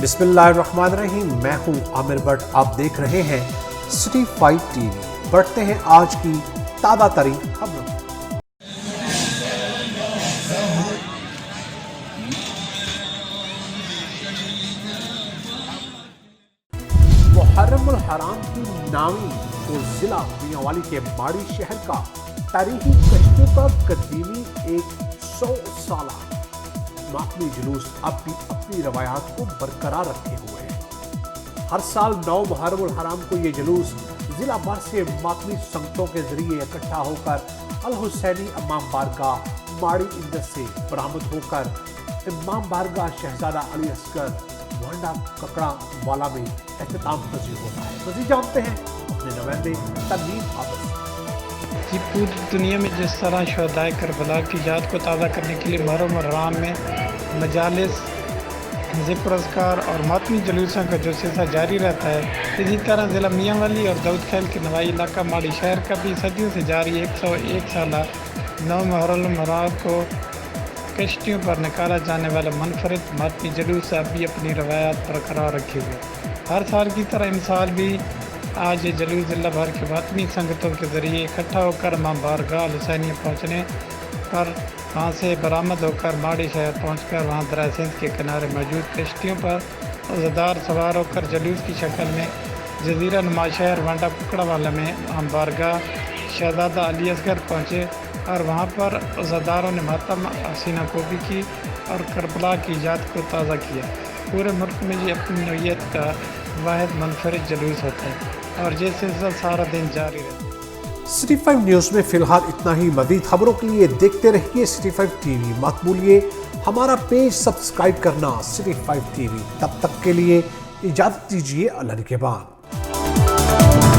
بسم اللہ الرحمن الرحیم، میں ہوں عامر بٹ، آپ دیکھ رہے ہیں سٹی 5 ٹی وی۔ بڑھتے ہیں آج کی تازہ ترین خبروں۔ محرم الحرام کی نامی اور ضلع میانوالی کے ماڑی شہر کا تاریخی کشتیوں کا قدیمی 100 سالہ ماتمی جلوس اب بھی اپنی روایات کو برقرار رکھے ہوئے ہیں۔ ہر سال 9 محرم الحرام کو یہ جلوس ضلع بھر سے ماتمی سنگتوں کے ذریعے اکٹھا ہو کر الحسینی امام بارگاہ ماڑی اندس سے برآمد ہو کر امام بارگاہ شہزادہ علی اصغر وانڈا ککڑا والا میں اختتام پذیر ہوتا ہے۔ مزید جانتے ہیں اپنے نمائندے ترمیم آبس۔ پوری دنیا میں جس طرح شہدائے کربلا کی یاد کو تازہ کرنے کے لیے محرم الحرام میں مجالس، ذکر اذکار اور ماتمی جلوسوں کا جو سلسلہ جاری رہتا ہے، اسی طرح ضلع میانوالی اور داؤد خیل کے نوائی علاقہ ماڑی شہر کا بھی صدیوں سے جاری 101 سالہ 9 محرم الحرام کو کشتیوں پر نکالا جانے والا منفرد ماتمی جلوس اب بھی اپنی روایات برقرار رکھے ہوئے۔ ہر سال کی طرح ان سال بھی آج یہ جلوس ضلع بھر کی ماتمی سنگتوں کے ذریعے اکٹھا ہو کر امام بارگاہ الحسینیہ پہنچنے پر وہاں سے برآمد ہو کر ماڑی شہر پہنچ کر وہاں دریا سندھ کے کنارے موجود کشتیوں پر عزادار سوار ہو کر جلوس کی شکل میں جزیرہ نما شہر وانڈا ککڑا والا میں امام بارگاہ شہزادہ علی اصغر پہنچے اور وہاں پر عزاداروں نے ماتم حسینہ کوبی کی اور کربلا کی یاد کو تازہ کیا۔ پورے ملک میں یہ اپنی نوعیت کا واحد منفرد جلوس ہوتا ہے اور یہ سلسلہ سارا دن جاری رہتا ہے۔ سٹی 5 نیوز میں فی الحال اتنا ہی۔ مزید خبروں کے لیے دیکھتے رہیے سٹی 5 ٹی وی۔ مت بھولیے ہمارا پیج سبسکرائب کرنا سٹی 5 ٹی وی۔ تب تک کے لیے اجازت دیجیے، اللہ نگہبان۔